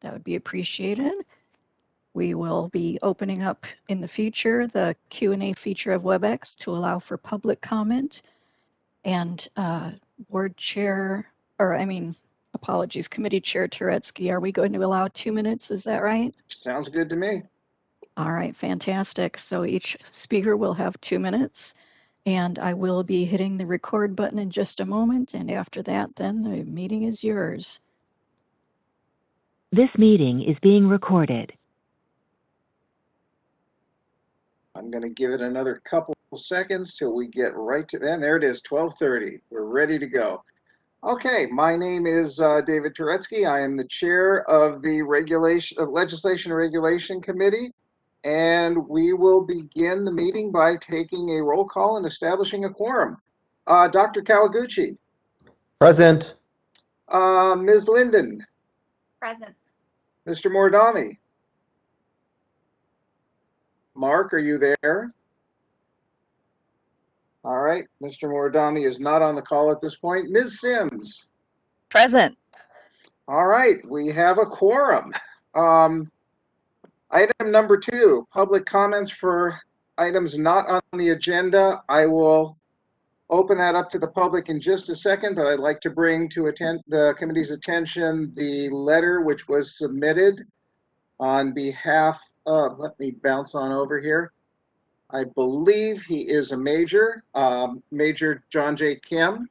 that would be appreciated. We will be opening up in the future the Q&A feature of WebEx to allow for public comment. And Board Chair, apologies, Committee Chair Turetsky, are we going to allow 2 minutes? Is that right? Sounds good to me. All right, fantastic. So each speaker will have 2 minutes, and I will be hitting the record button in just a moment. And after that, then the meeting is yours. This meeting is being recorded. I'm going to give it another couple seconds till we get right to then. There it is, 12:30. We're ready to go. Okay, my name is David Turetsky. I am the chair of the Legislation and Regulation Committee, and we will begin the meeting by taking a roll call and establishing a quorum. Dr. Kawaguchi. Present. Ms. Linden. Present. Mr. Moradami. Mark, are you there? All right, Mr. Moradami is not on the call at this point. Ms. Sims. Present. All right, we have a quorum. Item number 2, public comments for items not on the agenda. I will open that up to the public in just a second, but I'd like to bring to the committee's attention the letter which was submitted on behalf of, let me bounce on over here. I believe he is a major, Major John J. Kim,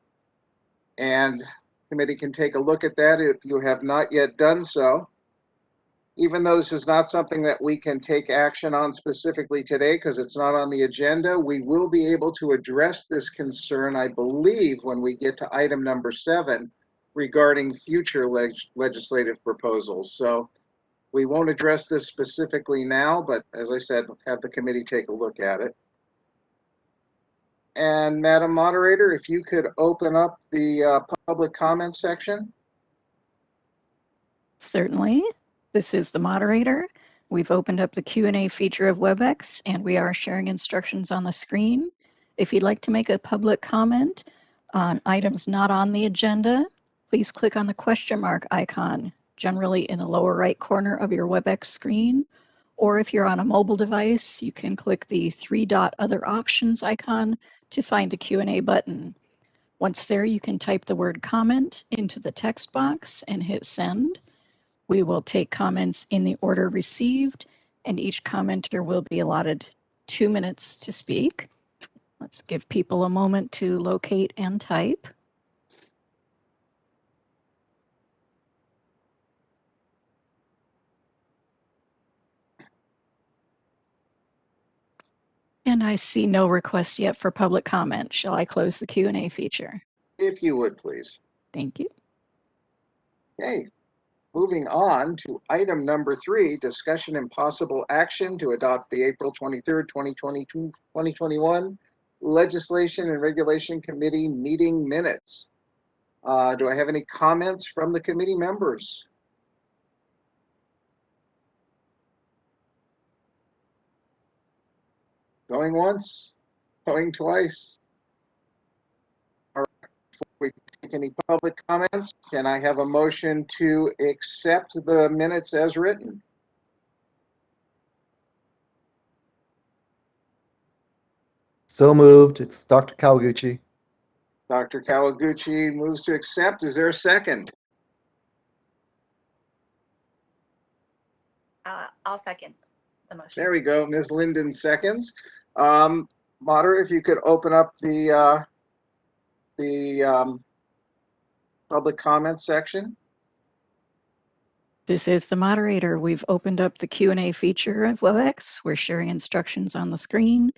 and the committee can take a look at that if you have not yet done so. Even though this is not something that we can take action on specifically today because it's not on the agenda, we will be able to address this concern, I believe, when we get to item number 7 regarding future legislative proposals. So we won't address this specifically now, but as I said, have the committee take a look at it. And Madam Moderator, if you could open up the public comment section. Certainly. This is the moderator. We've opened up the Q&A feature of WebEx, and we are sharing instructions on the screen. If you'd like to make a public comment on items not on the agenda, please click on the question mark icon, generally in the lower right corner of your WebEx screen. Or if you're on a mobile device, you can click the 3-dot other options icon to find the Q&A button. Once there, you can type the word comment into the text box and hit send. We will take comments in the order received, and each commenter will be allotted 2 minutes to speak. Let's give people a moment to locate and type. And I see no request yet for public comment. Shall I close the Q&A feature? If you would, please. Thank you. Okay. Moving on to item number 3, discussion and possible action to adopt the April 23rd, 2021 Legislation and Regulation Committee meeting minutes. Do I have any comments from the committee members? Going once, going twice. All right, before we take any public comments, can I have a motion to accept the minutes as written? So moved. It's Dr. Kawaguchi. Dr. Kawaguchi moves to accept. Is there a second? I'll second the motion. There we go. Ms. Linden seconds. Moderator, if you could open up the public comment section. This is the moderator. We've opened up the Q&A feature of WebEx. We're sharing instructions on the screen.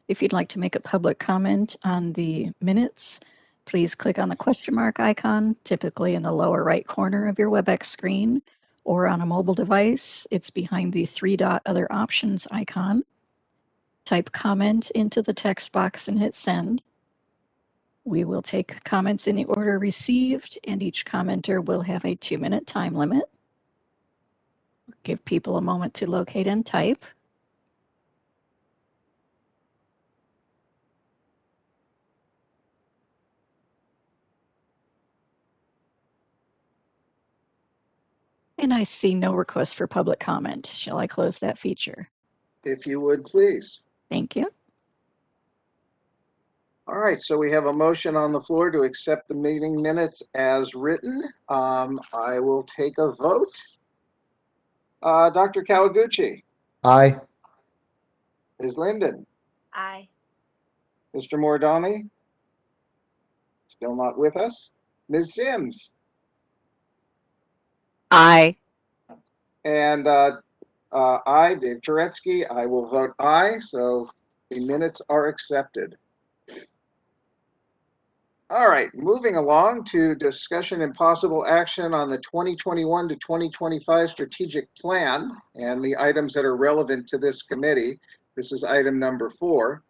If you'd like to make a public comment on the minutes, please click on the question mark icon, typically in the lower right corner of your WebEx screen, or on a mobile device, it's behind the 3-dot other options icon. Type comment into the text box and hit send. We will take comments in the order received, and each commenter will have a 2-minute time limit. Give people a moment to locate and type. And I see no request for public comment. Shall I close that feature? If you would, please. Thank you. All right, so we have a motion on the floor to accept the meeting minutes as written. I will take a vote. Dr. Kawaguchi, Aye. Ms. Linden, Aye. Mr. Moradami, still not with us. Ms. Sims, Aye. and I, Dave Turetsky, I will vote aye, so the minutes are accepted. All right, moving along to discussion and possible action on the 2021 to 2025 strategic plan and the items that are relevant to this committee. This is item number 4.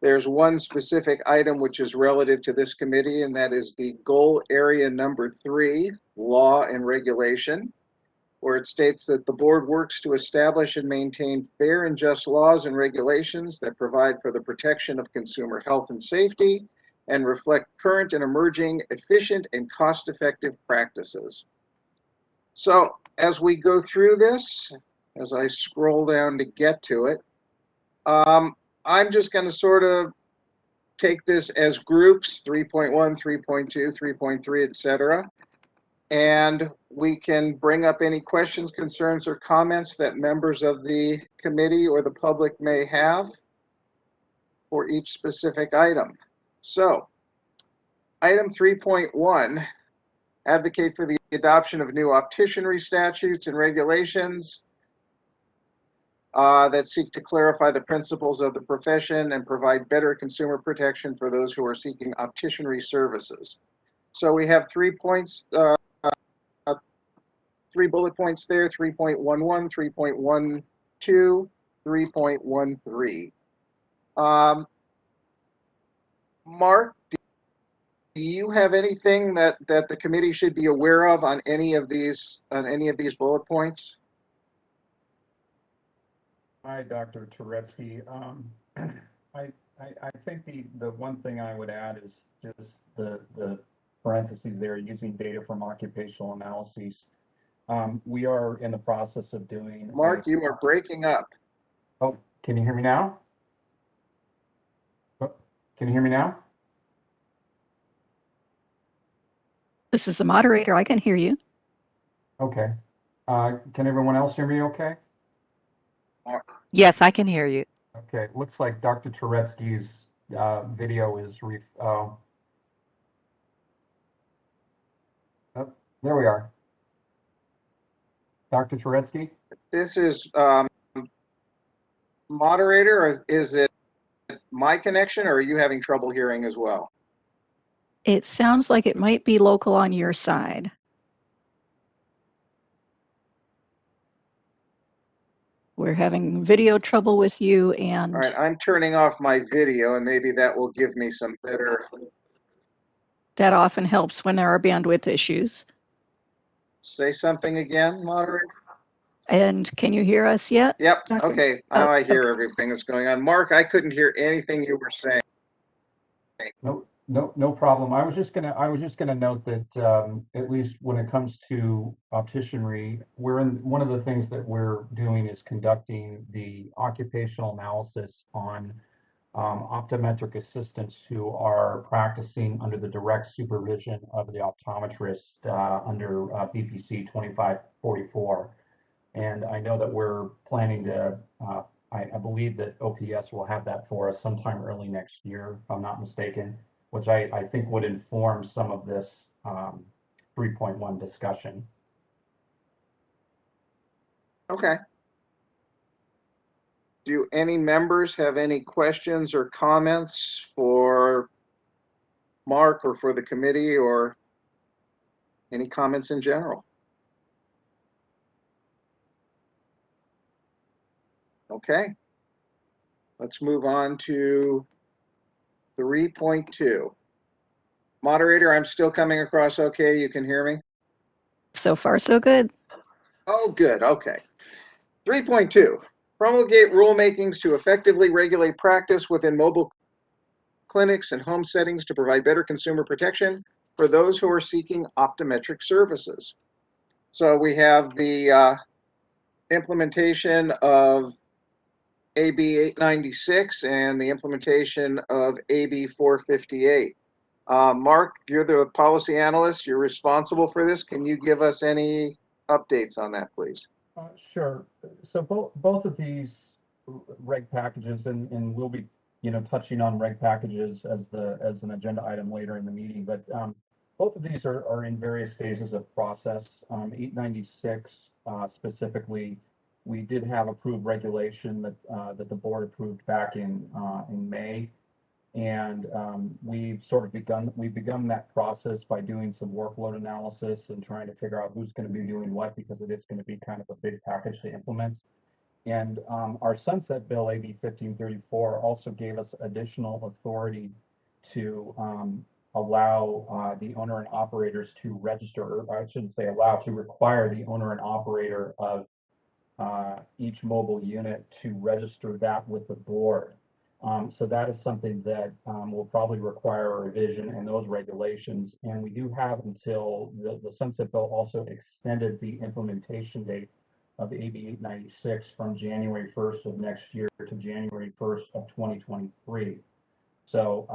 There's one specific item which is relative to this committee, and that is the goal area number 3, law and regulation, where it states that the board works to establish and maintain fair and just laws and regulations that provide for the protection of consumer health and safety and reflect current and emerging efficient and cost-effective practices. So as we go through this, as I scroll down to get to it, I'm just going to sort of take this as groups, 3.1, 3.2, 3.3, etc. And we can bring up any questions, concerns, or comments that members of the committee or the public may have for each specific item. So, item 3.1, advocate for the adoption of new opticianry statutes and regulations that seek to clarify the principles of the profession and provide better consumer protection for those who are seeking opticianry services. So we have 3 points, 3 bullet points there, 3.11, 3.12, 3.13. Mark, do you have anything that the committee should be aware of on any of these bullet points? Hi, Dr. Turetsky. I think the one thing I would add is just the parentheses there, using data from occupational analyses. We are in the process of doing. Mark, you are breaking up. Oh, can you hear me now? Oh, can you hear me now? This is the moderator. I can hear you. Okay. Can everyone else hear me okay? Yes, I can hear you. Okay, looks like Dr. Turetsky's video is oh, there we are. Dr. Turetsky? This is moderator, or is it my connection, or are you having trouble hearing as well? It sounds like it might be local on your side. We're having video trouble with you, and All right, I'm turning off my video, and maybe that will give me some better. that often helps when there are bandwidth issues. Say something again, moderator. And can you hear us yet? Yep. Dr. Okay. Now Oh, I hear okay. everything that's going on. Mark, I couldn't hear anything you were saying. No problem. I was just gonna note that at least when it comes to opticianry, one of the things that we're doing is conducting the occupational analysis on optometric assistants who are practicing under the direct supervision of the optometrist under BPC 2544. And I know that we're planning to, I believe that OPS will have that for us sometime early next year, if I'm not mistaken, which I think would inform some of this 3.1 discussion. Okay. Do any members have any questions or comments for Mark or for the committee, or any comments in general? Okay. Let's move on to 3.2. Moderator, I'm still coming across okay. You can hear me? So far, so good. Oh, good. Okay. 3.2. Promulgate rulemakings to effectively regulate practice within mobile clinics and home settings to provide better consumer protection for those who are seeking optometric services. So we have the implementation of AB 896 and the implementation of AB 458. Mark, you're the policy analyst. You're responsible for this. Can you give us any updates on that, please? Sure. So both of these reg packages, and we'll be, touching on reg packages as an agenda item later in the meeting, but both of these are in various stages of process. 896 specifically, we did have approved regulation that the board approved back in May. And we've begun that process by doing some workload analysis and trying to figure out who's going to be doing what, because it is going to be kind of a big package to implement. And our sunset bill, AB 1534, also gave us additional authority to allow the owner and operators to register, or I shouldn't say allow, to require the owner and operator of each mobile unit to register that with the board. So that is something that will probably require a revision in those regulations. And we do have until the sunset bill also extended the implementation date of AB 896 from January 1st of next year to January 1st of 2023. So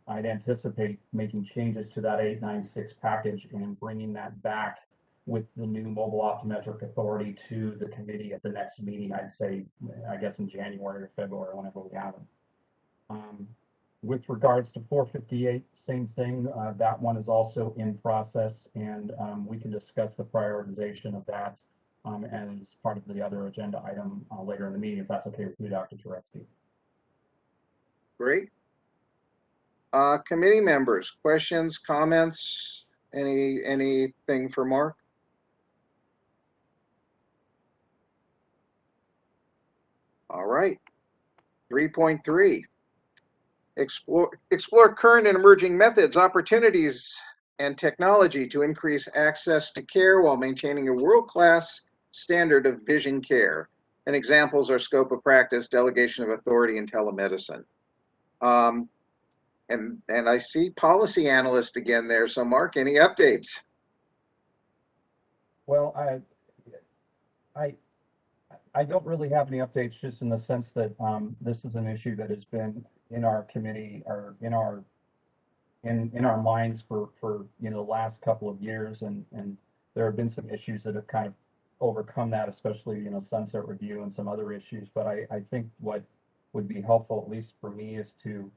I'd anticipate making changes to that 896 package and bringing that back with the new mobile optometric authority to the committee at the next meeting. I'd say, I guess in January or February, whenever we have them. With regards to 458, same thing. That one is also in process, and we can discuss the prioritization of that as part of the other agenda item later in the meeting, if that's okay with you, Dr. Turetsky. Great. Committee members, questions, comments, anything for Mark? All right. 3.3. Explore current and emerging methods, opportunities, and technology to increase access to care while maintaining a world-class standard of vision care. And examples are scope of practice, delegation of authority, and telemedicine. And I see policy analyst again there. So Mark, any updates? Well, I don't really have any updates, just in the sense that this is an issue that has been in our committee, or in our minds for the last couple of years, and there have been some issues that have kind of overcome that, especially sunset review and some other issues. But I think what would be helpful, at least for me, is to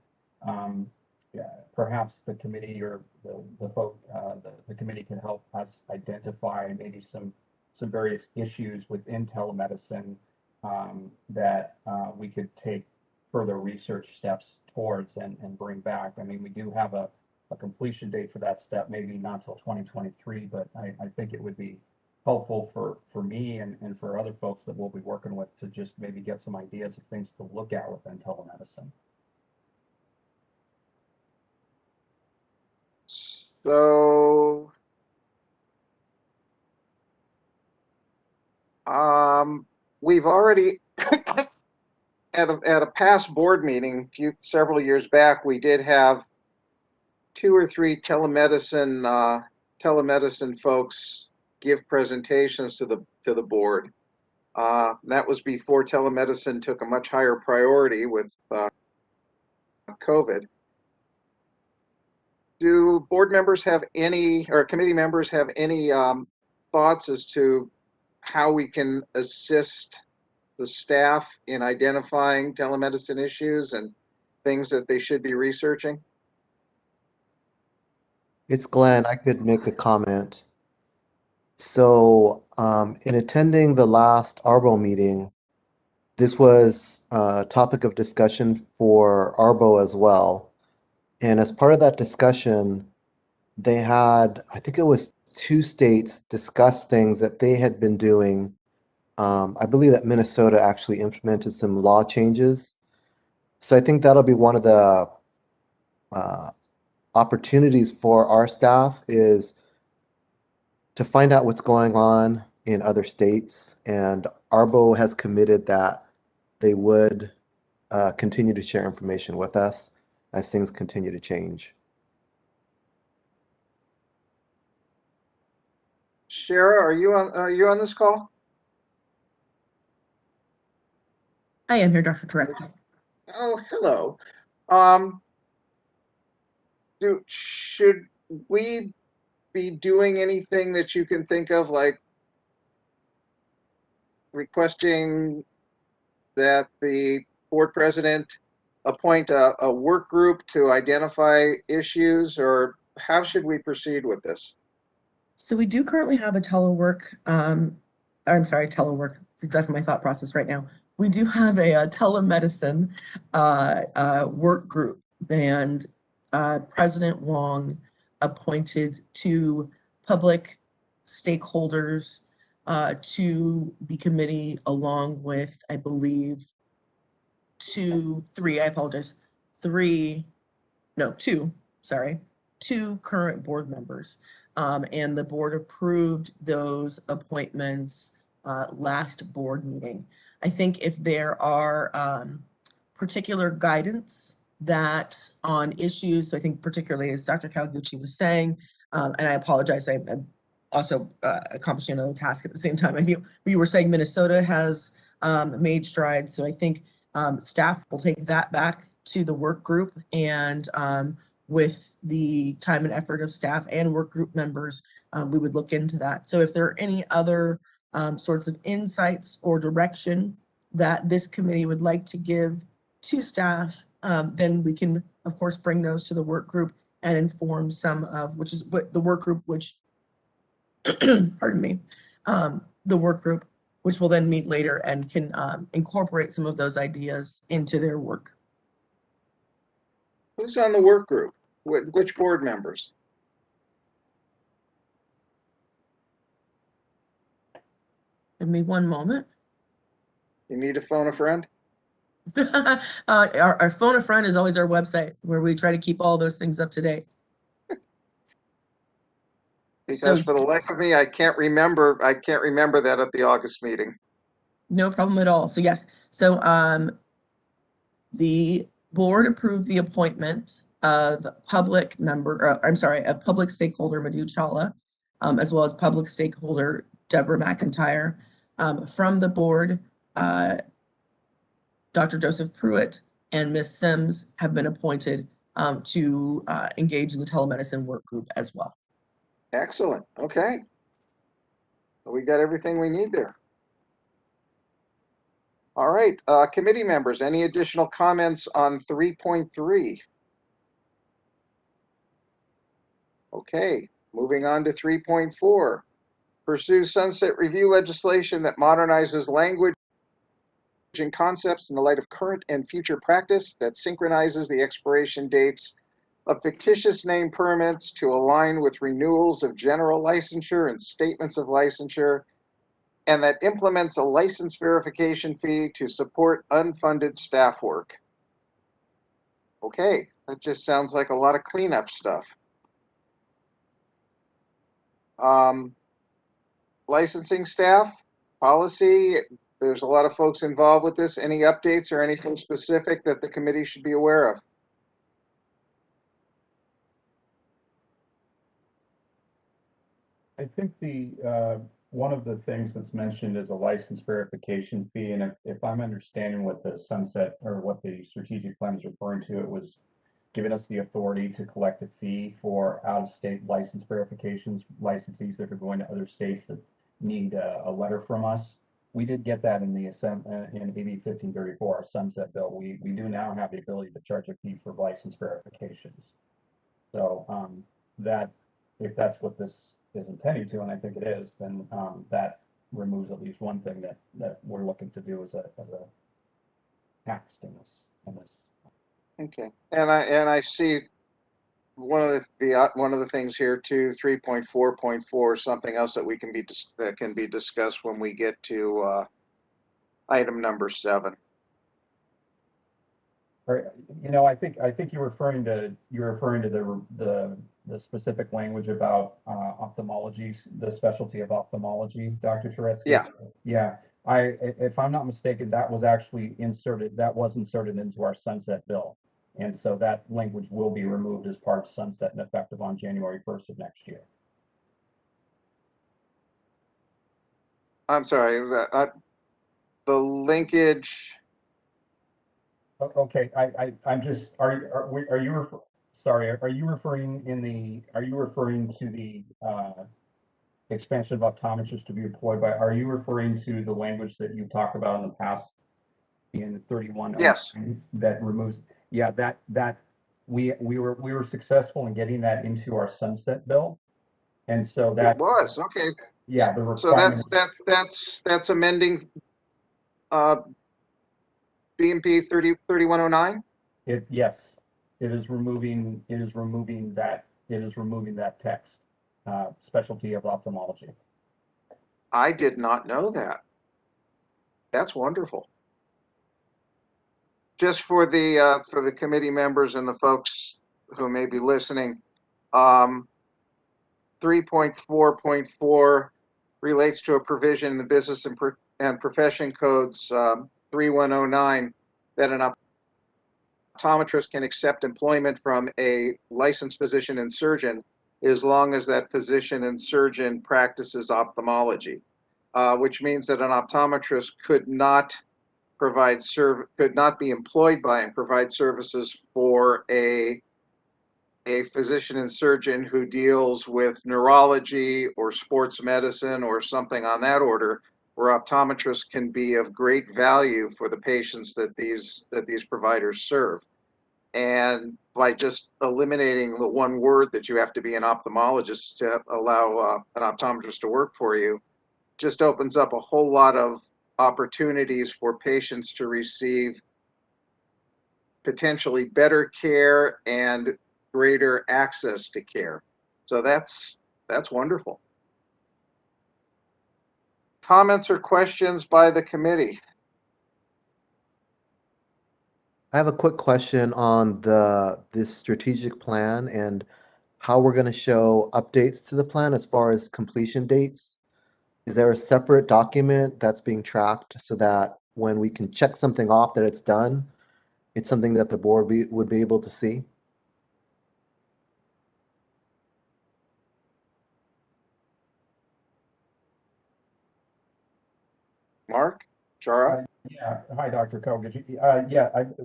perhaps the committee or the committee can help us identify maybe some various issues within telemedicine that we could take further research steps towards and bring back. I mean, we do have a completion date for that step, maybe not until 2023, but I think it would be helpful for me and for other folks that we'll be working with to just maybe get some ideas of things to look at within telemedicine. So, we've already at a past board meeting several years back, we did have 2 or 3 telemedicine folks give presentations to the board. That was before telemedicine took a much higher priority with COVID. Do board members have any, or committee members have any thoughts as to how we can assist the staff in identifying telemedicine issues and things that they should be researching? It's Glenn. I could make a comment. So, in attending the last ARBO meeting, this was a topic of discussion for ARBO as well. And as part of that discussion, they had, I think it was 2 states discuss things that they had been doing. I believe that Minnesota actually implemented some law changes. So I think that'll be one of the opportunities for our staff, is to find out what's going on in other states. And ARBO has committed that they would continue to share information with us as things continue to change. Shara, are you on this call? I am here, Dr. Turetsky. Oh, hello. Should we be doing anything that you can think of, like requesting that the board president appoint a work group to identify issues, or how should we proceed with this? So we do currently have a telework, telework. It's exactly my thought process right now. We do have a telemedicine work group, and President Wong appointed two public stakeholders to the committee, along with, I believe, two current board members. And the board approved those appointments last board meeting. I think if there are particular guidance that on issues, so I think particularly as Dr. Kawaguchi was saying, and I apologize, I'm also accomplishing another task at the same time. I think you were saying Minnesota has made strides, so I think staff will take that back to the work group, and with the time and effort of staff and work group members, we would look into that. So if there are any other sorts of insights or direction that this committee would like to give to staff, then we can, of course, bring those to the work group and inform some of, which is what the work group, which, pardon me, the work group, which will then meet later and can incorporate some of those ideas into their work. Who's on the work group? Which board members? Give me one moment. You need to phone a friend? Our phone a friend is always our website, where we try to keep all those things up to date. Because for the life of me, I can't remember that at the August meeting. No problem at all. So yes, so the board approved the appointment of public stakeholder Madhu Chawla, as well as public stakeholder Deborah McIntyre. From the board, Dr. Joseph Pruitt and Ms. Sims have been appointed to engage in the telemedicine work group as well. Excellent. Okay. We got everything we need there. All right, committee members, any additional comments on 3.3? Okay, moving on to 3.4. Pursue sunset review legislation that modernizes language and concepts in the light of current and future practice, that synchronizes the expiration dates of fictitious name permits to align with renewals of general licensure and statements of licensure, and that implements a license verification fee to support unfunded staff work. Okay, that just sounds like a lot of cleanup stuff. Licensing staff, policy, there's a lot of folks involved with this. Any updates or anything specific that the committee should be aware of? I think the one of the things that's mentioned is a license verification fee, and if I'm understanding what the sunset or what the strategic plan is referring to, it was giving us the authority to collect a fee for out-of-state license verifications, licensees that are going to other states that need a letter from us. We did get that in the in AB 1534, our sunset bill. We do now have the ability to charge a fee for license verifications. So that, if that's what this is intended to, and I think it is, then that removes at least one thing that we're looking to do as a tax in this. Okay, and I see one of the things here too, 3.4.4, something else that that can be discussed when we get to item number 7. Or, you know, I think you're referring to the specific language about ophthalmology, the specialty of ophthalmology, Dr. Turetsky. Yeah. Yeah. If I'm not mistaken, that was actually inserted into our sunset bill. And so that language will be removed as part of sunset and effective on January 1st of next year. I'm sorry, the linkage, Okay, I'm just, are you, sorry, are you referring to the, expansion of optometrists to be employed by, are you referring to the language that you talked about in the past in 31? yes, That removes, yeah, that, we were successful in getting that into our sunset bill. And so it that, was, okay. yeah, the So requirement that's amending, BMP 3109? yes, it is removing that text, specialty of ophthalmology. I did not know that. That's wonderful. Just for the committee members and the folks who may be listening, 3.4.4 relates to a provision in the Business and Profession Codes 3109 that an optometrist can accept employment from a licensed physician and surgeon as long as that physician and surgeon practices ophthalmology, which means that an optometrist could not be employed by and provide services for a physician and surgeon who deals with neurology or sports medicine or something on that order, where optometrists can be of great value for the patients that these providers serve. And by just eliminating the one word that you have to be an ophthalmologist to allow an optometrist to work for you, just opens up a whole lot of opportunities for patients to receive potentially better care and greater access to care. So that's wonderful. Comments or questions by the committee? I have a quick question on this strategic plan and how we're going to show updates to the plan as far as completion dates. Is there a separate document that's being tracked so that when we can check something off that it's done, it's something that the board would be able to see? Mark? Shara? Yeah, hi, Dr. Kogut.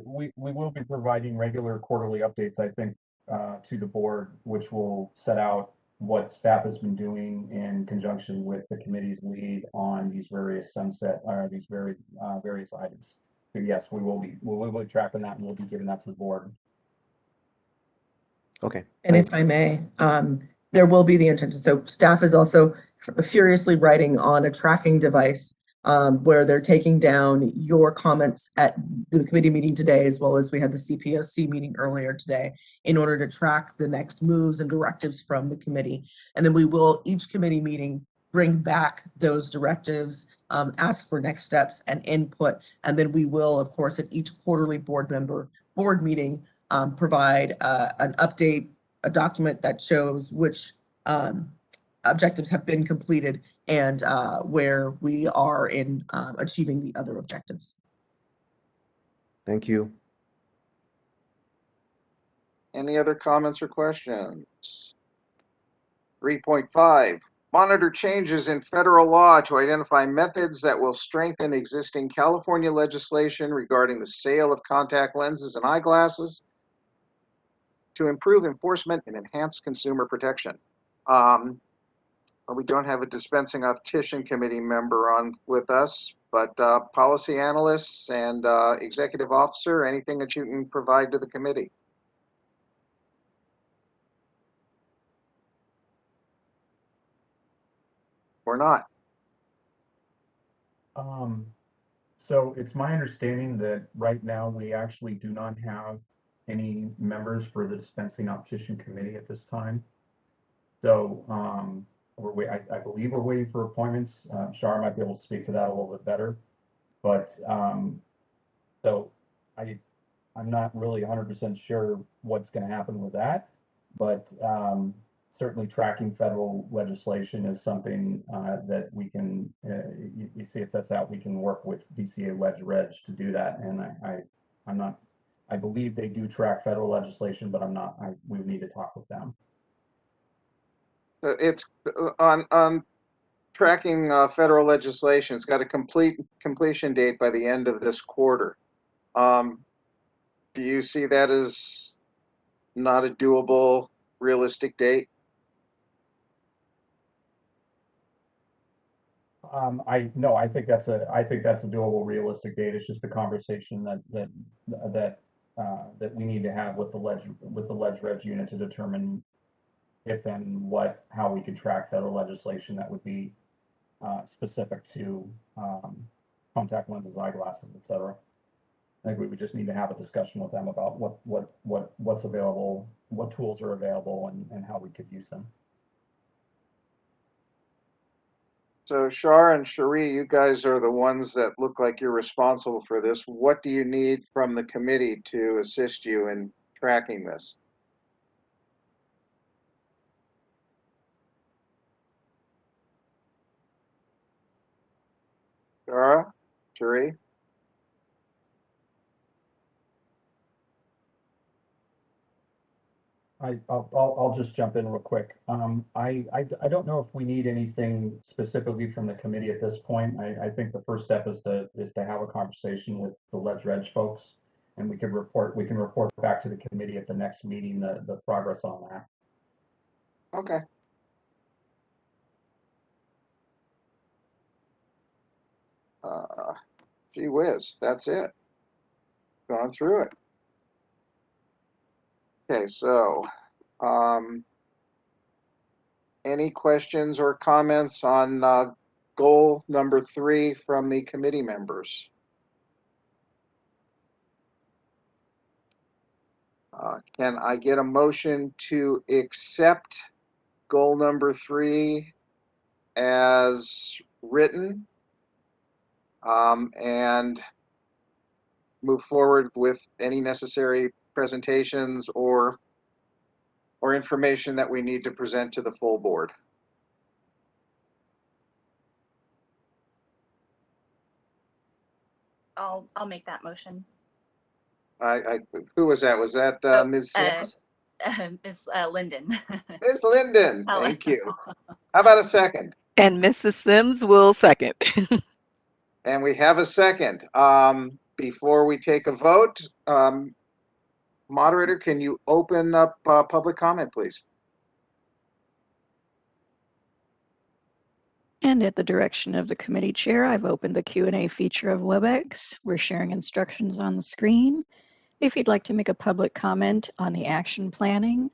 We will be providing regular quarterly updates, I think, to the board, which will set out what staff has been doing in conjunction with the committee's lead on these various various items. So yes, we will be tracking that and we'll be giving that to the board. Okay. And if I may, there will be the intention. So staff is also furiously writing on a tracking device where they're taking down your comments at the committee meeting today, as well as we had the CPOC meeting earlier today, in order to track the next moves and directives from the committee. And then we will, each committee meeting, bring back those directives, ask for next steps and input. And then we will, of course, at each quarterly board meeting, provide an update, a document that shows which objectives have been completed and where we are in achieving the other objectives. Thank you. Any other comments or questions? 3.5, monitor changes in federal law to identify methods that will strengthen existing California legislation regarding the sale of contact lenses and eyeglasses to improve enforcement and enhance consumer protection. We don't have a dispensing optician committee member on with us, but policy analysts and executive officer, anything that you can provide to the committee? Or not? So it's my understanding that right now we actually do not have any members for the dispensing optician committee at this time. So I believe we're waiting for appointments. Shar might be able to speak to that a little bit better. But so I'm not really 100% sure what's going to happen with that. But certainly tracking federal legislation is something that we can, you see it sets out, we can work with DCA Reg to do that. And I believe they do track federal legislation, but we need to talk with them. It's on tracking federal legislation. It's got a completion date by the end of this quarter. Do you see that as not a doable, realistic date? No, I think that's a doable, realistic date. It's just a conversation that we need to have with the ledge unit to determine if and how we could track federal legislation that would be specific to contact lenses, eyeglasses, et cetera. I think we would just need to have a discussion with them about what's available, what tools are available, and how we could use them. So Shar and Cherie, you guys are the ones that look like you're responsible for this. What do you need from the committee to assist you in tracking this? Shara? Cherie? I'll just jump in real quick. I don't know if we need anything specifically from the committee at this point. I think the first step is to have a conversation with the Ledge Reg folks, and we can report back to the committee at the next meeting the progress on that. Okay. Gee whiz, that's it. Gone through it. Okay, so any questions or comments on goal number 3 from the committee members? Can I get a motion to accept goal number 3 as written and move forward with any necessary presentations or information that we need to present to the full board? I'll make that motion. Who was that? Was that Ms. Sims? Ms. Linden. Ms. Linden, thank you. How about a second? And Mrs. Sims will second. And we have a second. Before we take a vote, moderator, can you open up public comment, please? And at the direction of the committee chair, I've opened the Q&A feature of WebEx. We're sharing instructions on the screen. If you'd like to make a public comment on the action planning,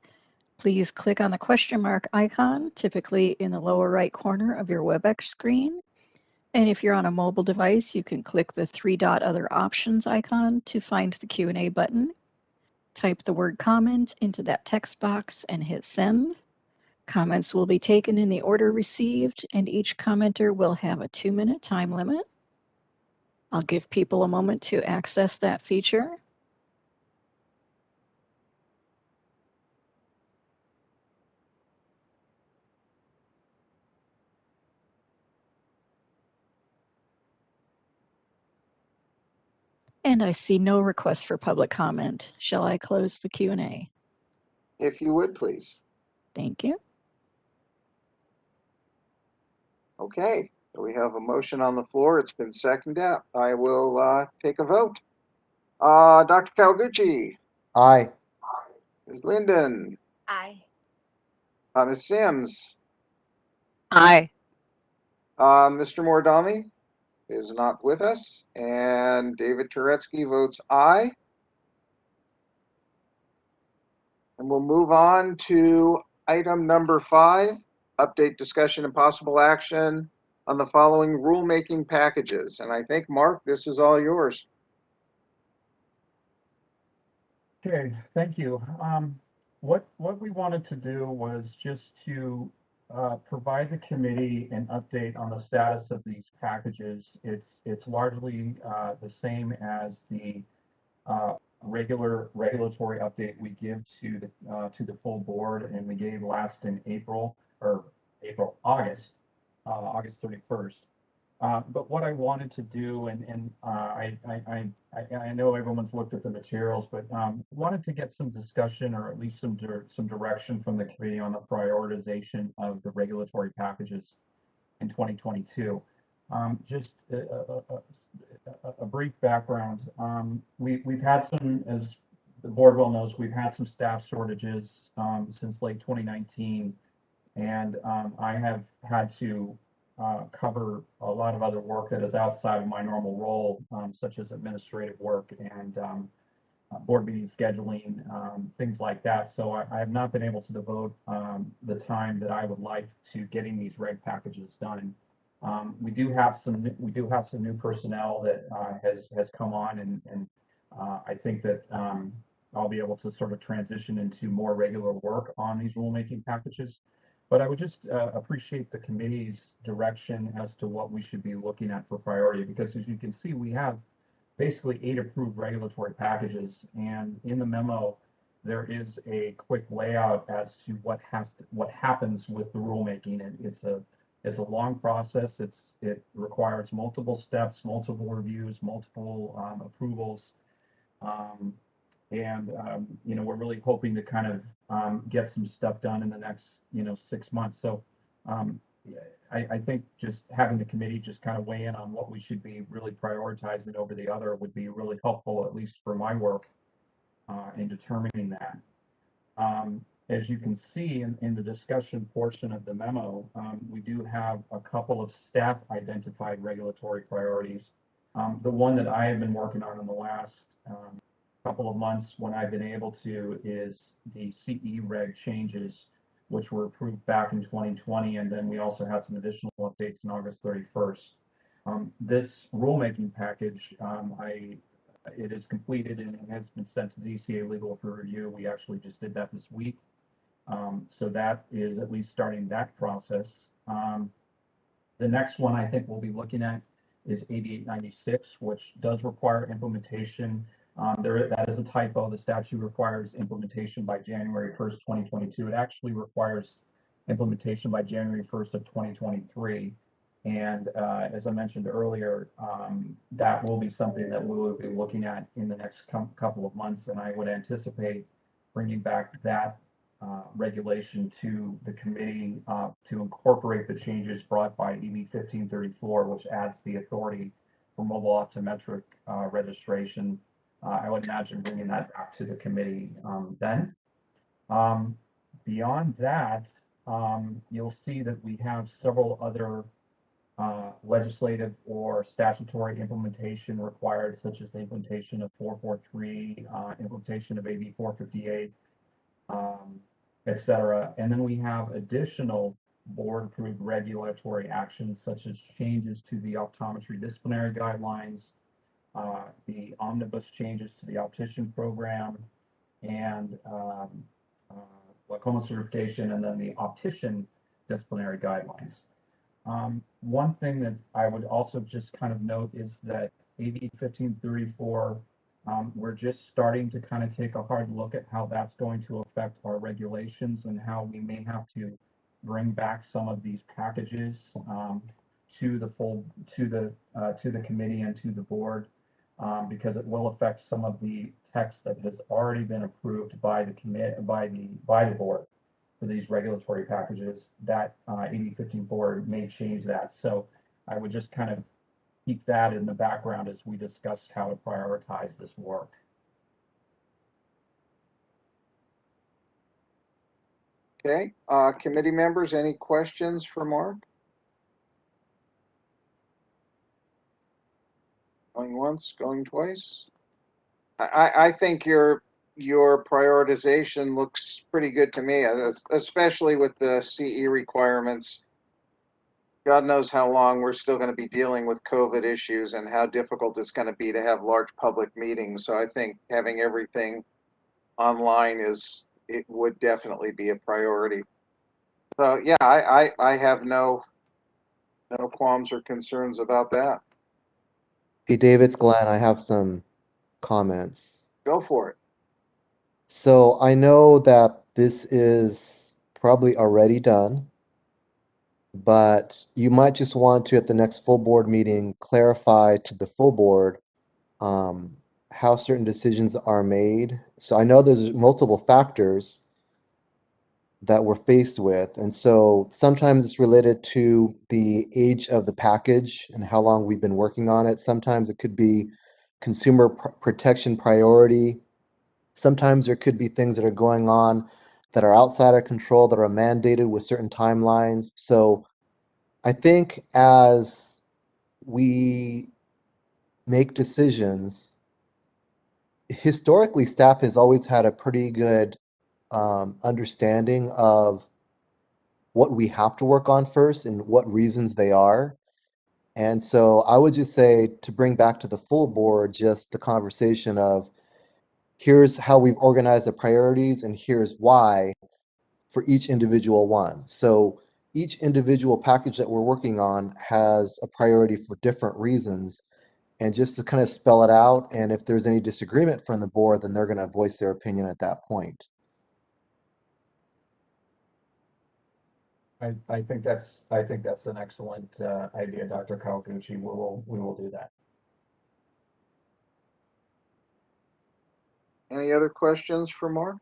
please click on the question mark icon, typically in the lower right corner of your WebEx screen. And if you're on a mobile device, you can click the 3-dot other options icon to find the Q&A button. Type the word comment into that text box and hit send. Comments will be taken in the order received, and each commenter will have a 2-minute time limit. I'll give people a moment to access that feature. And I see no request for public comment. Shall I close the Q&A? If you would, please. Thank you. Okay, so we have a motion on the floor. It's been seconded. I will take a vote. Dr. Kawaguchi. Aye. Ms. Linden. Aye. Ms. Sims. Aye. Mr. Moradami is not with us, and David Turetsky votes aye. And we'll move on to item number 5, update, discussion, and possible action on the following rulemaking packages. And I think, Mark, this is all yours. Okay, thank you. What we wanted to do was just to provide the committee an update on the status of these packages. It's largely the same as the regulatory update we give to the full board, and we gave last in August 31st. But what I wanted to do, and I know everyone's looked at the materials, but wanted to get some discussion or at least some direction from the committee on the prioritization of the regulatory packages. in 2022. Just a brief background. We've had some, as the board well knows, we've had some staff shortages since late 2019, and I have had to cover a lot of other work that is outside of my normal role, such as administrative work and board meeting scheduling, things like that. So I have not been able to devote the time that I would like to getting these reg packages done. We do have some new personnel that has come on, and I think that I'll be able to sort of transition into more regular work on these rulemaking packages. But I would just appreciate the committee's direction as to what we should be looking at for priority, because as you can see, we have basically 8 approved regulatory packages, and in the memo, there is a quick layout as to what happens with the rulemaking. And it's a long process. It requires multiple steps, multiple reviews, multiple approvals. We're really hoping to kind of get some stuff done in the next 6 months. So I think just having the committee just kind of weigh in on what we should be really prioritizing over the other would be really helpful, at least for my work in determining that. As you can see in the discussion portion of the memo, we do have a couple of staff identified regulatory priorities. The one that I have been working on in the last couple of months when I've been able to is the CE reg changes, which were approved back in 2020, and then we also had some additional updates on August 31st. This rulemaking package, it is completed and it has been sent to DCA Legal for review. We actually just did that this week. So that is at least starting that process. The next one I think we'll be looking at is 8896, which does require implementation. That is a typo. The statute requires implementation by January 1st, 2022. It actually requires implementation by January 1st of 2023. And as I mentioned earlier, that will be something that we will be looking at in the next couple of months. And I would anticipate bringing back that regulation to the committee to incorporate the changes brought by EB 1534, which adds the authority for mobile optometric registration. I would imagine bringing that back to the committee then. Beyond that, you'll see that we have several other legislative or statutory implementation required, such as the implementation of 443, implementation of AB 458, etc. And then we have additional board-approved regulatory actions, such as changes to the optometry disciplinary guidelines, the omnibus changes to the optician program, and glaucoma certification, and then the optician disciplinary guidelines. One thing that I would also just kind of note is that AB 1534, we're just starting to kind of take a hard look at how that's going to affect our regulations and how we may have to bring back some of these packages to the committee and to the board, because it will affect some of the text that has already been approved by the board for these regulatory packages. That AB 1534 may change that. So I would just kind of keep that in the background as we discuss how to prioritize this work. Okay, committee members, any questions for Mark? Going once, going twice? I think your prioritization looks pretty good to me, especially with the CE requirements. God knows how long we're still going to be dealing with COVID issues and how difficult it's going to be to have large public meetings. So I think having everything online would definitely be a priority. So yeah, I have no qualms or concerns about that. Hey, David, it's Glenn. I have some comments. Go for it. So I know that this is probably already done, but you might just want to, at the next full board meeting, clarify to the full board how certain decisions are made. So I know there's multiple factors, that we're faced with. And so sometimes it's related to the age of the package and how long we've been working on it. Sometimes it could be consumer protection priority. Sometimes there could be things that are going on that are outside our control, that are mandated with certain timelines. So I think as we make decisions, historically, staff has always had a pretty good understanding of what we have to work on first and what reasons they are. And so I would just say to bring back to the full board, just the conversation of here's how we've organized the priorities and here's why for each individual one. So each individual package that we're working on has a priority for different reasons. And just to kind of spell it out, and if there's any disagreement from the board, then they're going to voice their opinion at that point. I think that's an excellent idea, Dr. Kawaguchi. We will do that. Any other questions for Mark?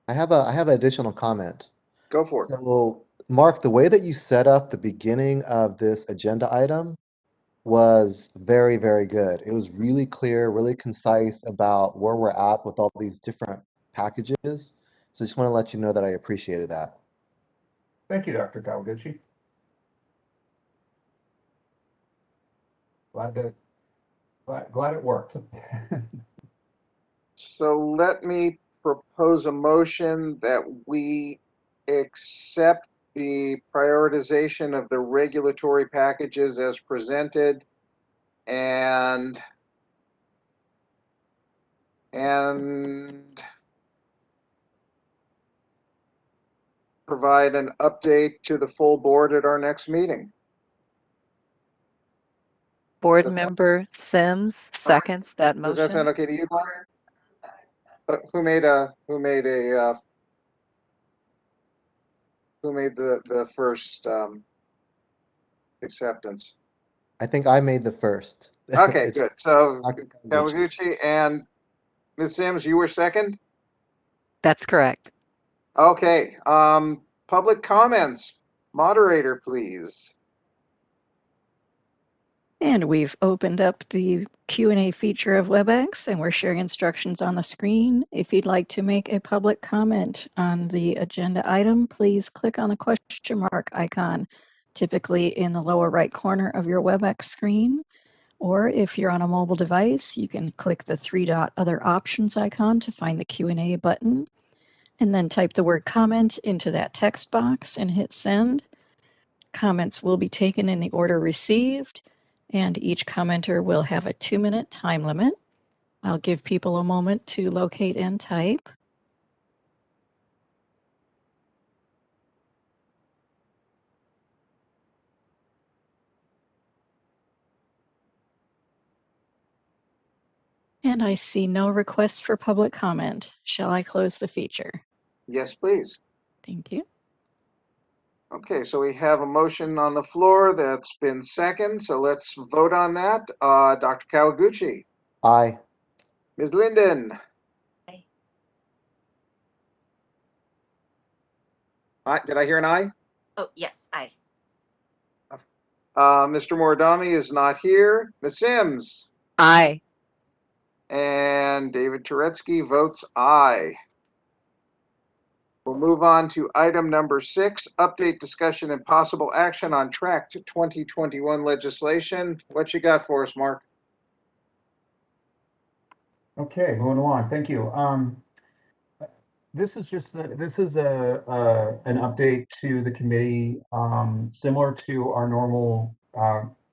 I have an additional comment. Go for it. So, Mark, the way that you set up the beginning of this agenda item was very, very good. It was really clear, really concise about where we're at with all these different packages. So I just want to let you know that I appreciated that. Thank you, Dr. Kawaguchi. Glad it worked. So let me propose a motion that we accept the prioritization of the regulatory packages as presented and provide an update to the full board at our next meeting. Board Does that- Member Sims seconds that Does that sound motion. okay to you, Glenn? Who made the first acceptance? I think I made the first. Okay, It's good. So Dr. Kawaguchi. Kawaguchi and Ms. Sims, you were second? That's correct. Okay, public comments. Moderator, please. And we've opened up the Q&A feature of WebEx, and we're sharing instructions on the screen. If you'd like to make a public comment on the agenda item, please click on the question mark icon, typically in the lower right corner of your WebEx screen. Or if you're on a mobile device, you can click the three-dot other options icon to find the Q&A button, and then type the word comment into that text box and hit send. Comments will be taken in the order received, and each commenter will have a 2-minute time limit. I'll give people a moment to locate and type. And I see no requests for public comment. Shall I close the feature? Yes, please. Thank you. Okay, so we have a motion on the floor that's been seconded, so let's vote on that. Dr. Kawaguchi, Aye. Ms. Linden. Aye. Did I hear an aye? Oh, yes, aye. Mr. Moridami is not here. Ms. Sims Aye. and David Turetsky votes aye. We'll move on to item number 6, update, discussion, and possible action on track to 2021 legislation. What you got for us, Mark? Okay, moving along. Thank you. This is an update to the committee, similar to our normal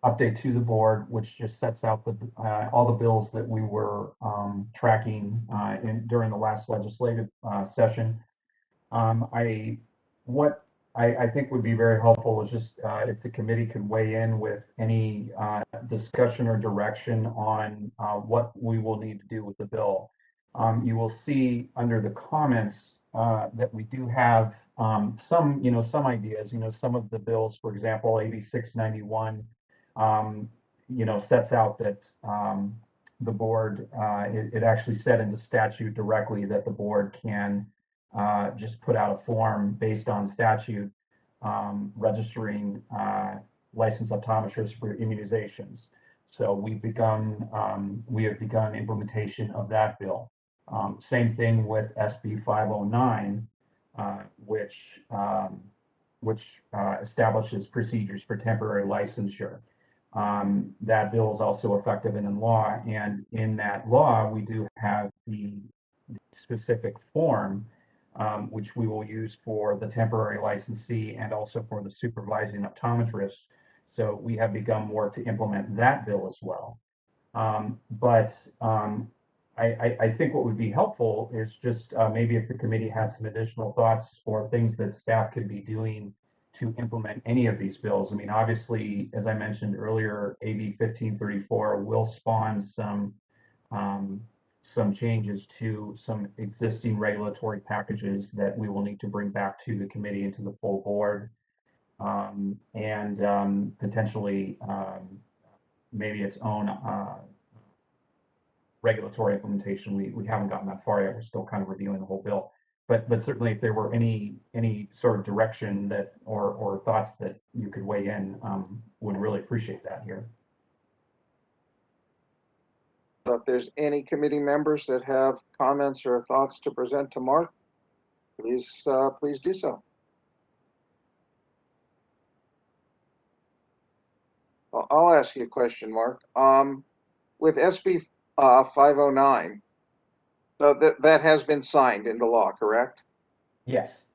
update to the board, which just sets out all the bills that we were tracking during the last legislative session. What I think would be very helpful is just if the committee could weigh in with any discussion or direction on what we will need to do with the bill. You will see under the comments that we do have some ideas. Some of the bills, for example, AB 691, sets out that the board, it actually said into statute directly that the board can just put out a form based on statute, registering licensed optometrists for immunizations. So we have begun implementation of that bill. Same thing with SB 509, which establishes procedures for temporary licensure. That bill is also effective and in law, and in that law, we do have the specific form, which we will use for the temporary licensee and also for the supervising optometrist. So we have begun work to implement that bill as well. I think what would be helpful is just maybe if the committee had some additional thoughts or things that staff could be doing to implement any of these bills. I mean, obviously, as I mentioned earlier, AB 1534 will spawn some changes to some existing regulatory packages that we will need to bring back to the committee and to the full board. Potentially maybe its own regulatory implementation. We haven't gotten that far yet. We're still kind of reviewing the whole bill. But certainly if there were any sort of direction that or thoughts that you could weigh in, would really appreciate that here. So if there's any committee members that have comments or thoughts to present to Mark, please do so. I'll ask you a question, Mark. With SB 509, so that has been signed into law, correct? Yes.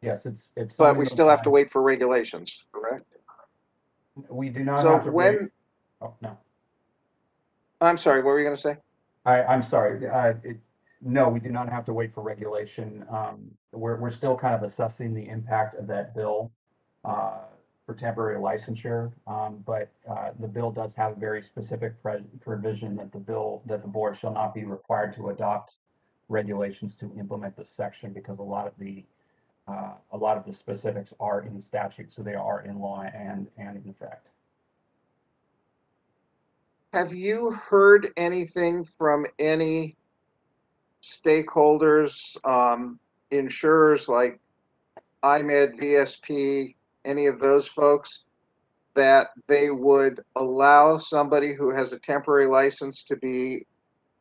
Yes, it's. But we still have to wait for regulations, correct? We do not So have to wait. when, Oh, no. I'm sorry, what were you going to say? I'm sorry. No, we do not have to wait for regulation. We're still kind of assessing the impact of that bill for temporary licensure. But the bill does have a very specific provision that the board shall not be required to adopt regulations to implement this section, because a lot of the specifics are in statute, so they are in law and in effect. Have you heard anything from any stakeholders, insurers like IMED, VSP, any of those folks, that they would allow somebody who has a temporary license to be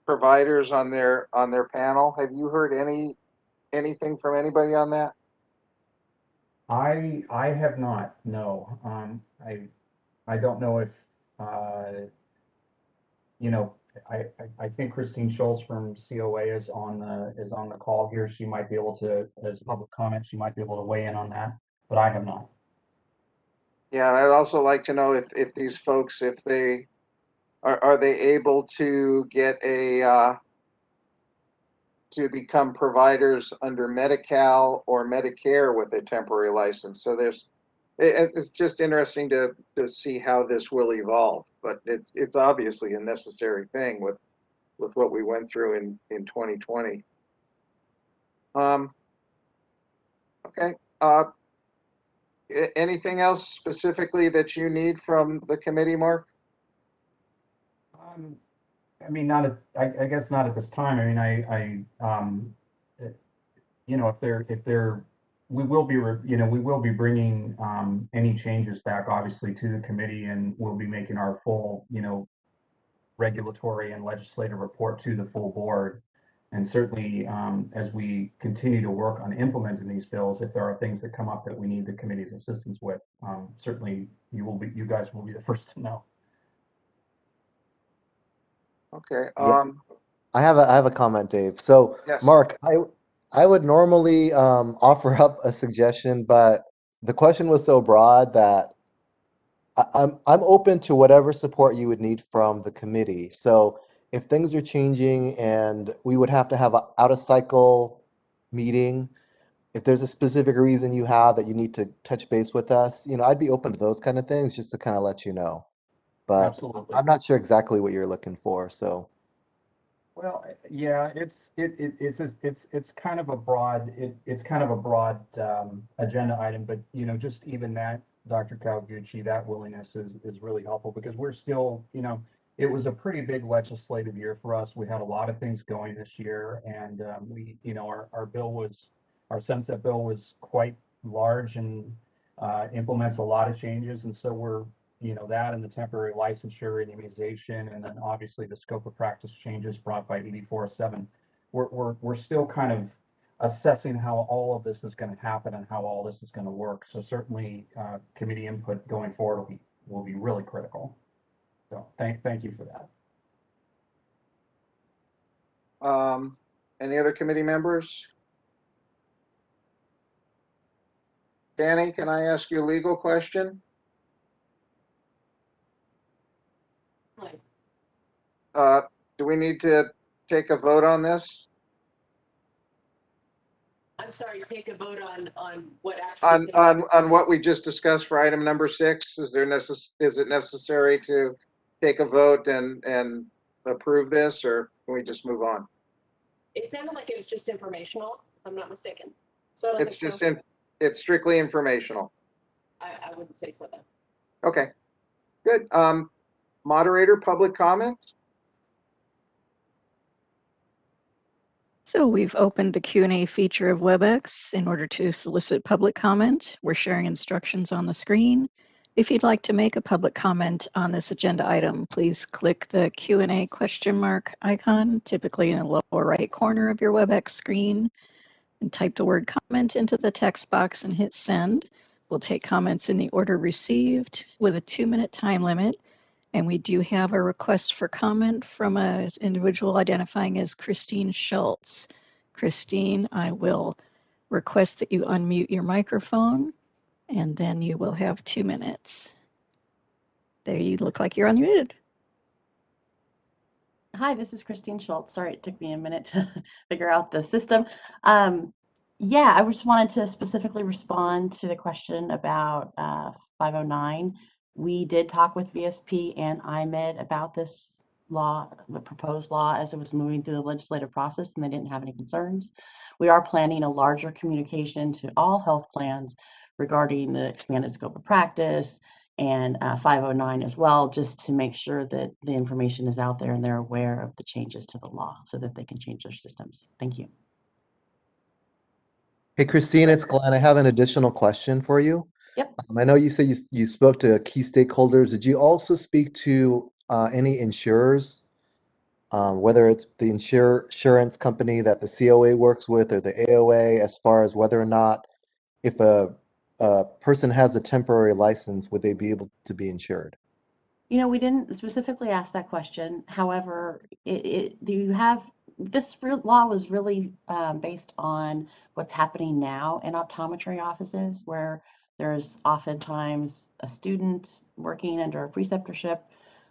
providers on their panel? Have you heard anything from anybody on that? I have not, no. I don't know if I think Christine Schultz from COA is on the call here. She might be able to, as public comment, she might be able to weigh in on that, but I have not. Yeah, and I'd also like to know if these folks, if they are they able to get to become providers under Medi-Cal or Medicare with a temporary license. So it's just interesting to see how this will evolve, but it's obviously a necessary thing with what we went through in 2020. Okay. Anything else specifically that you need from the committee, Mark? I mean, I guess not at this time. I mean, we will be bringing any changes back, obviously, to the committee, and we'll be making our full, regulatory and legislative report to the full board. And certainly, as we continue to work on implementing these bills, if there are things that come up that we need the committee's assistance with, certainly you guys will be the first to know. Okay. Yeah. I have a comment, Dave. So, Yes. Mark, I would normally offer up a suggestion, but the question was so broad that I'm open to whatever support you would need from the committee. So if things are changing and we would have to have an out of cycle meeting, if there's a specific reason you have that you need to touch base with us, I'd be open to those kind of things just to kind of let you know. But Absolutely. I'm not sure exactly what you're looking for, so. Well, yeah, it's kind of a broad agenda item, but just even that, Dr. Kawaguchi, that willingness is really helpful, because we're still, it was a pretty big legislative year for us. We had a lot of things going this year, and we, our bill was, our sunset bill was quite large and implements a lot of changes. And so we're, that and the temporary licensure and immunization, and then obviously the scope of practice changes brought by 84.7. We're still kind of assessing how all of this is going to happen and how all this is going to work. So certainly committee input going forward will be really critical. So thank you for that. Any other committee members? Danny, can I ask you a legal question? Do we need to take a vote on this? I'm sorry, take a vote on what actually. On what we just discussed for item number 6, is it necessary to take a vote and approve this, or can we just move on? It sounded like it was just informational, if I'm not mistaken. It's strictly informational. I wouldn't say so then. Okay, good. Moderator, public comments? So we've opened the Q&A feature of WebEx in order to solicit public comment. We're sharing instructions on the screen. If you'd like to make a public comment on this agenda item, please click the Q&A question mark icon, typically in the lower right corner of your WebEx screen, and type the word comment into the text box and hit send. We'll take comments in the order received with a 2-minute time limit. And we do have a request for comment from an individual identifying as Christine Schultz. Christine, I will request that you unmute your microphone, and then you will have 2 minutes. There, you look like you're unmuted. Hi, this is Christine Schultz. Sorry, it took me a minute to figure out the system. Yeah, I just wanted to specifically respond to the question about 509. We did talk with VSP and IMED about this law, the proposed law, as it was moving through the legislative process, and they didn't have any concerns. We are planning a larger communication to all health plans regarding the expanded scope of practice and 509 as well, just to make sure that the information is out there and they're aware of the changes to the law so that they can change their systems. Thank you. Hey, Christine, it's Glenn. I have an additional question for you. Yep. I know you said you spoke to key stakeholders. Did you also speak to any insurers, whether it's the insurance company that the COA works with or the AOA, as far as whether or not if a person has a temporary license, would they be able to be insured? You know, we didn't specifically ask that question. However, this law was really based on what's happening now in optometry offices, where there's oftentimes a student working under a preceptorship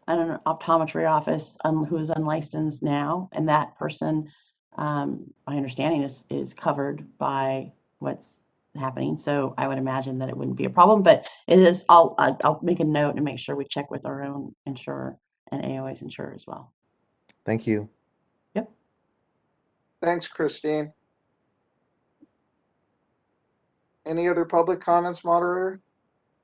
in an optometry office who's unlicensed now, and that person, my understanding is covered by what's happening. So I would imagine that it wouldn't be a problem, but it is, I'll make a note and make sure we check with our own insurer and AOA's insurer as well. Thank you. Yep. Thanks, Christine. Any other public comments, moderator?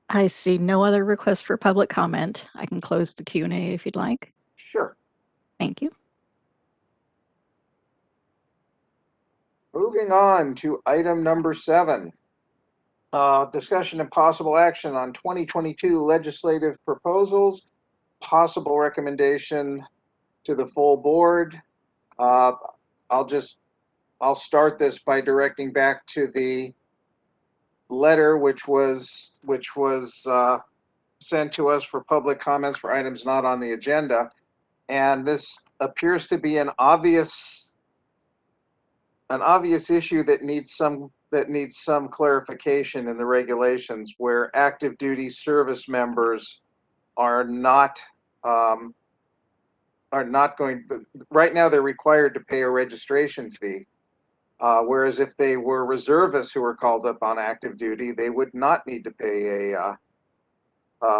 I see no other requests for public comment. I can close the Q&A if you'd like. Sure. Thank you. Moving on to item number 7. Discussion and possible action on 2022 legislative proposals, possible recommendation to the full board. I'll start this by directing back to the letter which was sent to us for public comments for items not on the agenda, and this appears to be an obvious issue that needs some clarification in the regulations, where active duty service members are not going. Right now, they're required to pay a registration fee, whereas if they were reservists who were called up on active duty, they would not need to pay a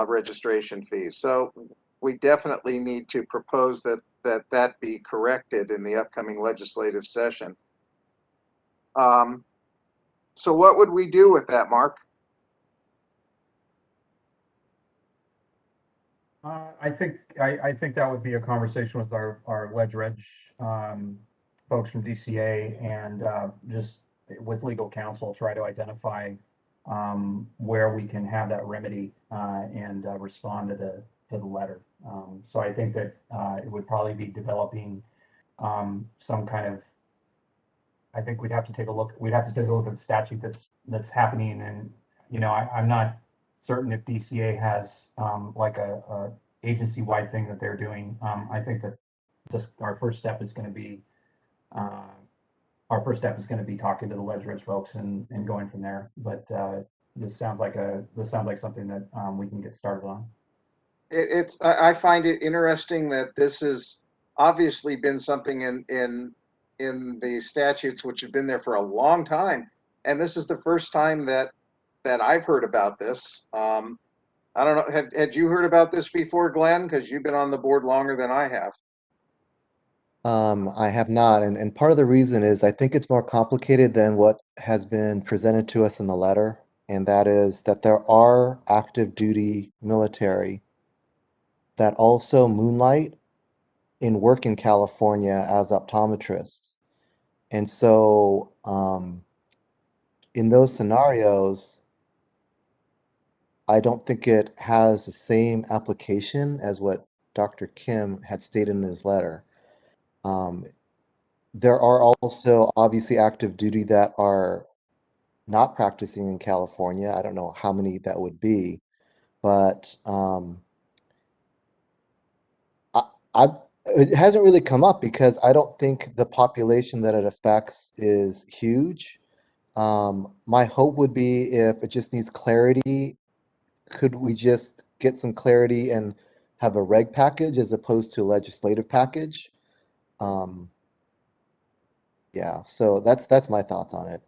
registration fee. So we definitely need to propose that be corrected in the upcoming legislative session. So what would we do with that, Mark? I think that would be a conversation with our Ledge Reg folks from DCA and just with legal counsel, try to identify where we can have that remedy and respond to the letter. So I think that it would probably be developing some kind of. I think we'd have to take a look. We'd have to take a look at the statute that's happening, and I'm not certain if DCA has like a agency-wide thing that they're doing. I think that just our first step is going to be talking to the Ledger's folks and going from there. But this sounds like something that we can get started on. I find it interesting that this has obviously been something in the statutes which have been there for a long time, and this is the first time that I've heard about this. I don't know. Had you heard about this before, Glenn? Because you've been on the board longer than I have. I have not, and part of the reason is I think it's more complicated than what has been presented to us in the letter, and that is that there are active duty military that also moonlight in work in California as optometrists. And so, in those scenarios, I don't think it has the same application as what Dr. Kim had stated in his letter. There are also obviously active duty that are not practicing in California. I don't know how many that would be, but it hasn't really come up because I don't think the population that it affects is huge. My hope would be if it just needs clarity, could we just get some clarity and have a reg package as opposed to a legislative package? Yeah, so that's my thoughts on it.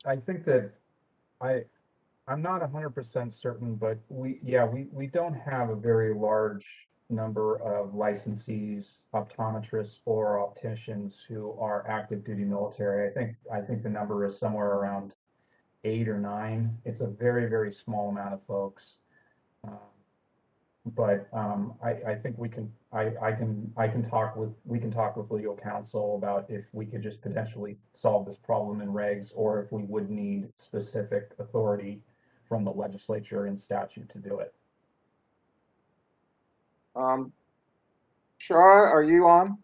I think that I'm not 100% certain, but we don't have a very large number of licensees, optometrists, or opticians who are active duty military. I think the number is somewhere around 8 or 9. It's a very, very small amount of folks. But I think we can talk with legal counsel about if we could just potentially solve this problem in regs, or if we would need specific authority from the legislature and statute to do it. Shara, are you on?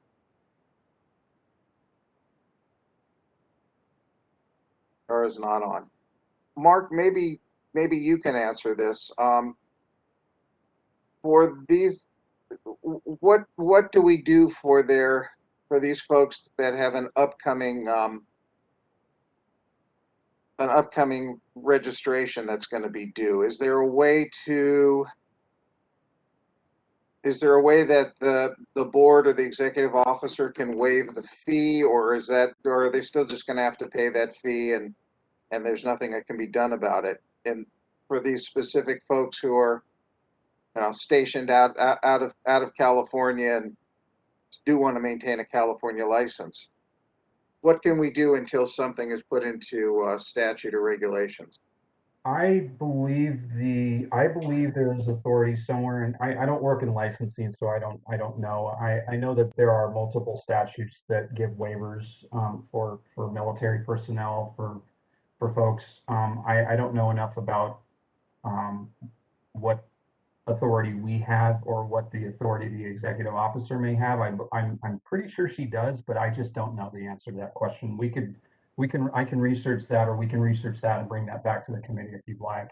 Shara's not on. Mark, maybe you can answer this. For these, what do we do for these folks that have an upcoming registration that's going to be due? Is there a way that the board or the executive officer can waive the fee, or are they still just going to have to pay that fee and there's nothing that can be done about it? And for these specific folks who are stationed out of California and do want to maintain a California license, what can we do until something is put into statute or regulations? I believe there is authority somewhere, and I don't work in licensing, so I don't know. I know that there are multiple statutes that give waivers for military personnel for folks. I don't know enough about what authority we have or what the authority the executive officer may have. I'm pretty sure she does, but I just don't know the answer to that question. I can research that, or we can research that and bring that back to the committee if you'd like,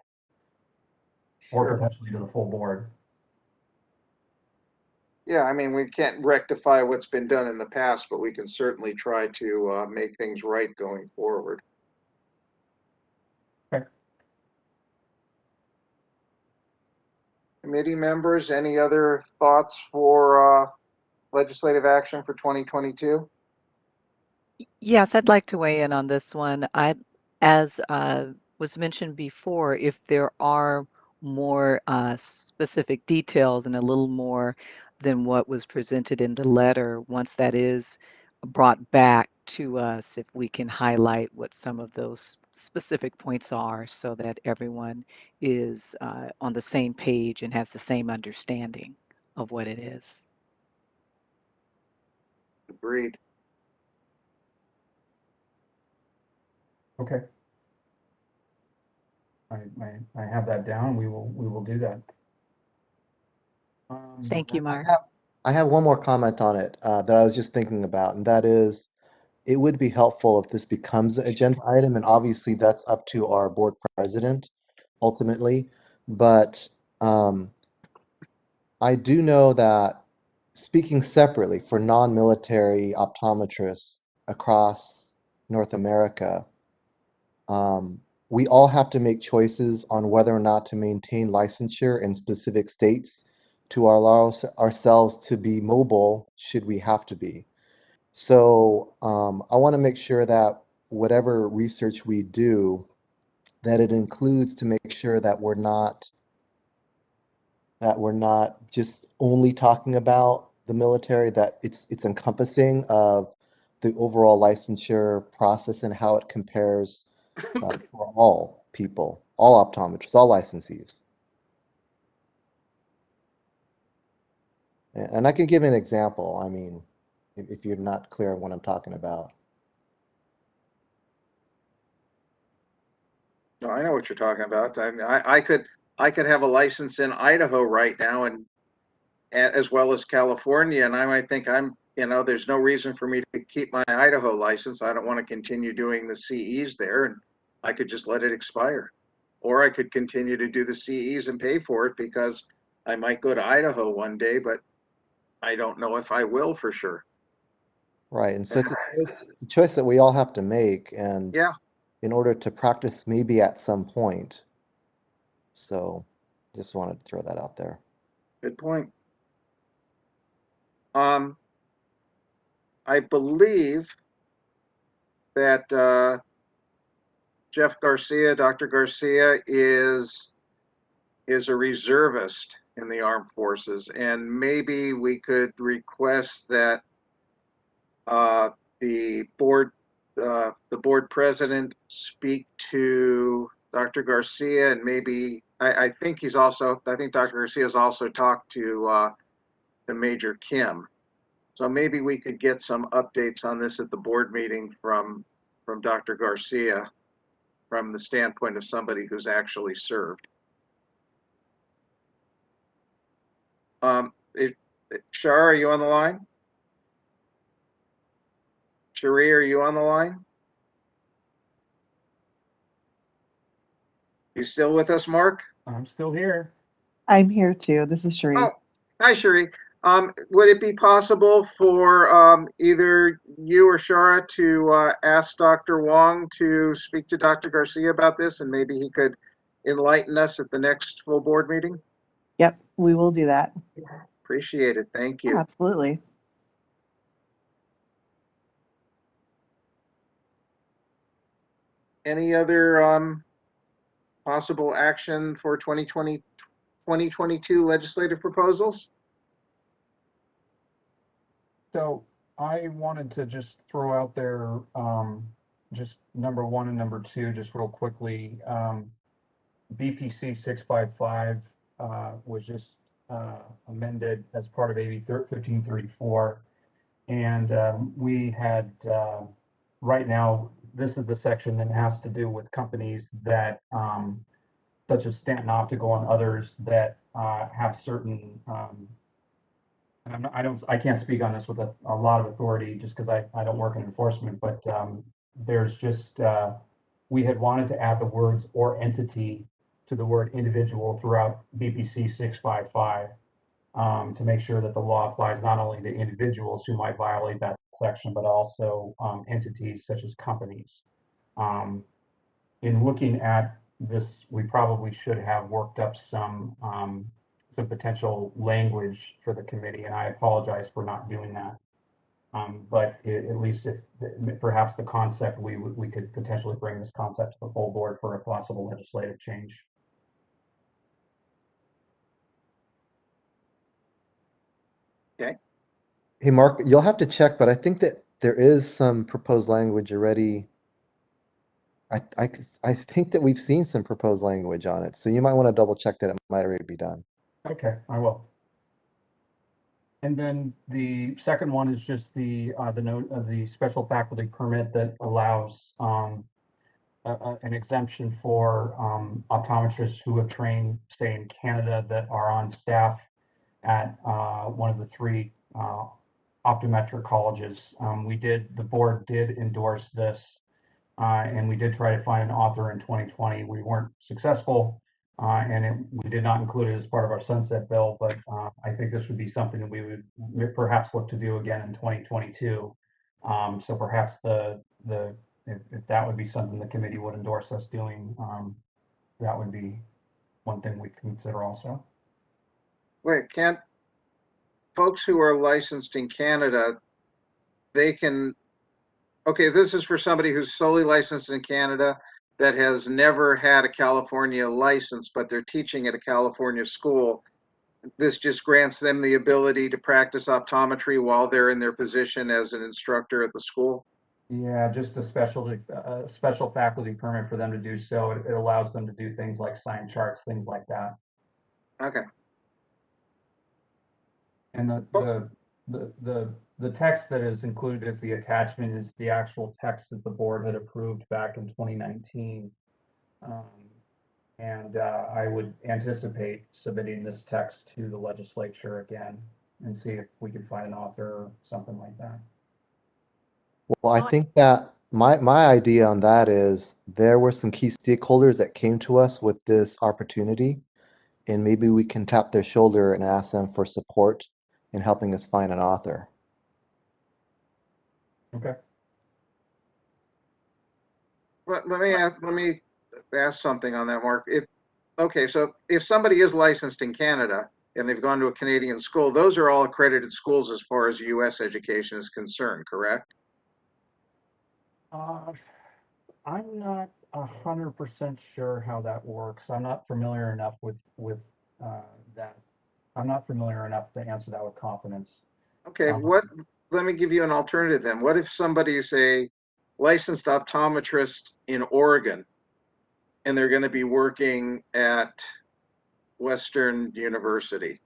or Sure. potentially to the full board. Yeah, I mean, we can't rectify what's been done in the past, but we can certainly try to make things right going forward. Okay. Committee members, any other thoughts for legislative action for 2022? Yes, I'd like to weigh in on this one. As was mentioned before, if there are more specific details and a little more than what was presented in the letter, once that is brought back to us if we can highlight what some of those specific points are so that everyone is on the same page and has the same understanding of what it is. Agreed. Okay. I have that down. We will do that. Thank you, Mark. I have one more comment on it that I was just thinking about, and that is it would be helpful if this becomes an agenda item, and obviously that's up to our board president ultimately. But I do know that speaking separately for non-military optometrists across North America, we all have to make choices on whether or not to maintain licensure in specific states to allow ourselves to be mobile should we have to be. So I want to make sure that whatever research we do, that it includes to make sure that we're not just only talking about the military, that it's encompassing of the overall licensure process and how it compares for all people, all optometrists, all licensees. And I can give an example. I mean, if you're not clear on what I'm talking about. No, I know what you're talking about. I mean, I could have a license in Idaho right now, and as well as California, and I might think there's no reason for me to keep my Idaho license. I don't want to continue doing the CEs there, and I could just let it expire. Or I could continue to do the CEs and pay for it because I might go to Idaho one day, but I don't know if I will for sure. Right, and so it's a choice that we all have to make, and Yeah, in order to practice maybe at some point. So just wanted to throw that out there. good point. I believe that Dr. Garcia is a reservist in the armed forces, and maybe we could request that the board president speak to Dr. Garcia, and maybe I think Dr. Garcia has also talked to Major Kim. So maybe we could get some updates on this at the board meeting from Dr. Garcia from the standpoint of somebody who's actually served. Shar, are you on the line? Cherie, are you on the line? You still with us, Mark? I'm still here. I'm here too. This is Cherie. Oh, hi, Cherie. Would it be possible for either you or Shara to ask Dr. Wong to speak to Dr. Garcia about this, and maybe he could enlighten us at the next full board meeting? Yep, we will do that. Appreciate it. Thank you. Absolutely. Any other possible action for 2022 legislative proposals? So I wanted to just throw out there just number 1 and number 2 just real quickly. BPC 655 was just amended as part of AB 1534, and we had right now this is the section that has to do with companies that such as Stanton Optical and others that have certain and I can't speak on this with a lot of authority just because I don't work in enforcement, but there's just we had wanted to add the words or entity to the word individual throughout BPC 655 to make sure that the law applies not only to individuals who might violate that section, but also entities such as companies. In looking at this, we probably should have worked up some potential language for the committee, and I apologize for not doing that. But at least if perhaps the concept, we could potentially bring this concept to the full board for a possible legislative change. Okay. Hey, Mark, you'll have to check, but I think that there is some proposed language already. I think that we've seen some proposed language on it, so you might want to double check that it might already be done. Okay, I will. And then the second one is just the note of the special faculty permit that allows an exemption for optometrists who have trained, say, in Canada that are on staff at one of the three optometric colleges. The board did endorse this, and we did try to find an author in 2020. We weren't successful, and we did not include it as part of our sunset bill, but I think this would be something that we would perhaps look to do again in 2022. So perhaps if that would be something the committee would endorse us doing, that would be one thing we consider also. Wait, can't folks who are licensed in Canada, they can, okay, this is for somebody who's solely licensed in Canada that has never had a California license, but they're teaching at a California school. This just grants them the ability to practice optometry while they're in their position as an instructor at the school? Yeah, just a special faculty permit for them to do so. It allows them to do things like sign charts, things like that. Okay. And the text that is included as the attachment is the actual text that the board had approved back in 2019. And I would anticipate submitting this text to the legislature again and see if we could find an author or something like that. Well, I think that my idea on that is there were some key stakeholders that came to us with this opportunity, and maybe we can tap their shoulder and ask them for support in helping us find an author. Okay. Let me ask something on that, Mark. So if somebody is licensed in Canada and they've gone to a Canadian school, those are all accredited schools as far as U.S. education is concerned, correct? I'm not 100% sure how that works. I'm not familiar enough with that. I'm not familiar enough to answer that with confidence. Okay, let me give you an alternative then. What if somebody's a licensed optometrist in Oregon and they're going to be working at Western University?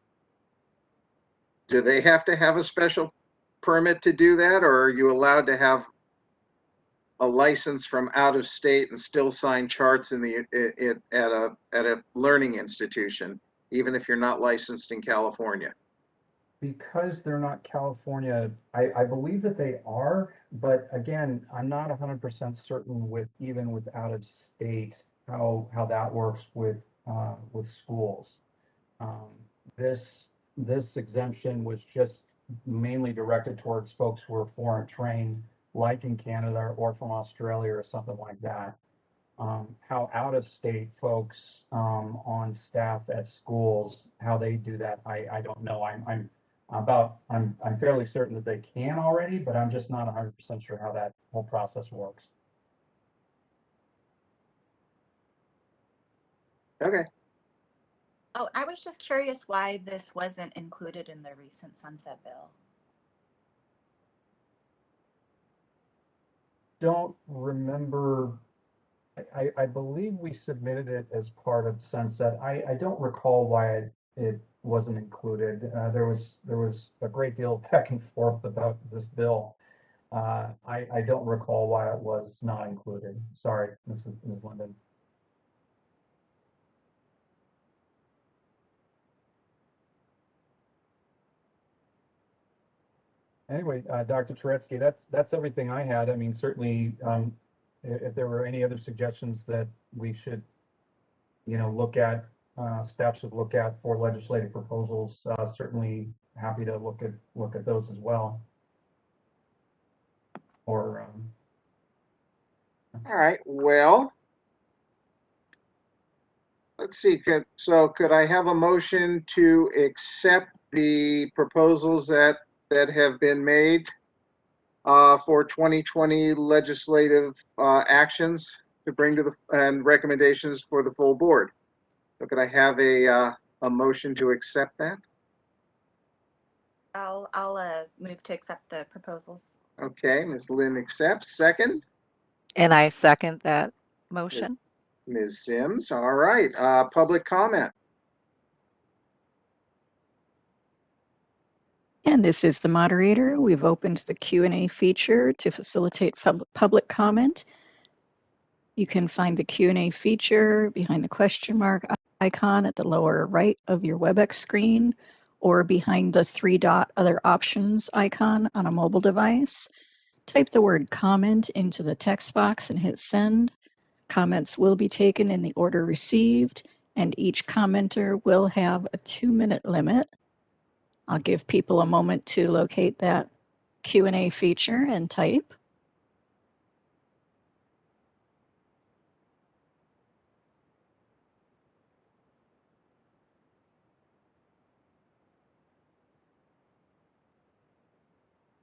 Do they have to have a special permit to do that, or are you allowed to have a license from out of state and still sign charts at a learning institution, even if you're not licensed in California? Because they're not California, I believe that they are, but again, I'm not 100% certain even with out of state how that works with schools. This exemption was just mainly directed towards folks who are foreign trained, like in Canada or from Australia or something like that. How out of state folks on staff at schools, how they do that, I don't know. I'm fairly certain that they can already, but I'm just not 100% sure how that whole process works. Okay. Oh, I was just curious why this wasn't included in the recent sunset bill. Don't remember. I believe we submitted it as part of sunset. I don't recall why it wasn't included. There was a great deal of back and forth about this bill. I don't recall why it was not included. Sorry, Ms. Linden. Anyway, Dr. Turetsky, that's everything I had. I mean, certainly, if there were any other suggestions that we should, look at, staff should look at for legislative proposals, certainly happy to look at those as well. Or All right. Well, let's see. Could I have a motion to accept the proposals that have been made for 2020 legislative actions to bring to and recommendations for the full board? So could I have a motion to accept that? I'll move to accept the proposals. Okay, Ms. Lynn accepts. Second, And I second that motion. Ms. Sims. All right, public comment. And this is the moderator. We've opened the Q&A feature to facilitate public comment. You can find the Q&A feature behind the question mark icon at the lower right of your WebEx screen or behind the 3-dot other options icon on a mobile device. Type the word comment into the text box and hit send. Comments will be taken in the order received, and each commenter will have a 2-minute limit. I'll give people a moment to locate that Q&A feature and type.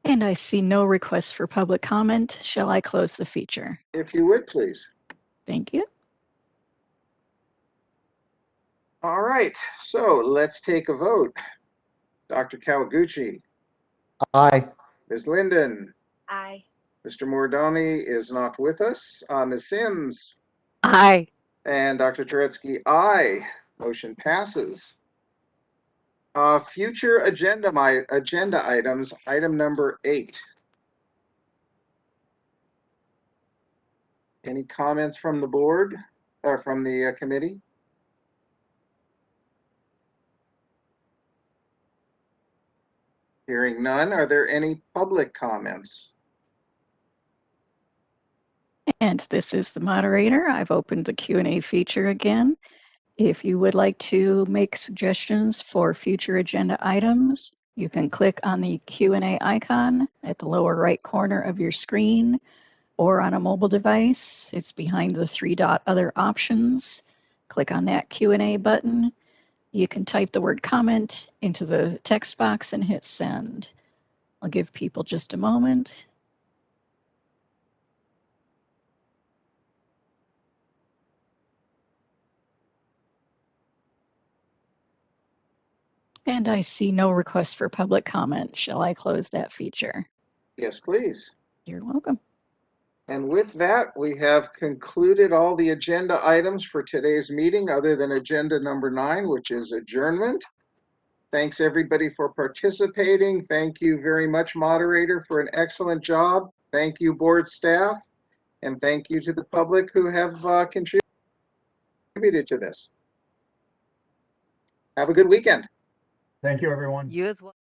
And I see no requests for public comment. Shall I close the feature? If you would, please. Thank you. All right, so let's take a vote. Dr. Kawaguchi, Aye. Ms. Linden, Aye. Mr. Mordami is not with us. Ms. Sims Aye. and Dr. Turetsky, aye. Motion passes. Future agenda items, item number 8. Any comments from the board or from the committee? Hearing none, are there any public comments? And this is the moderator. I've opened the Q&A feature again. If you would like to make suggestions for future agenda items, you can click on the Q&A icon at the lower right corner of your screen or on a mobile device. It's behind the 3-dot other options. Click on that Q&A button. You can type the word comment into the text box and hit send. I'll give people just a moment. And I see no request for public comment. Shall I close that feature? Yes, please. You're welcome. And with that, we have concluded all the agenda items for today's meeting other than agenda number 9, which is adjournment. Thanks everybody for participating. Thank you very much, moderator, for an excellent job. Thank you, board staff, and thank you to the public who have contributed to this. Have a good weekend. Thank you, everyone. You as well.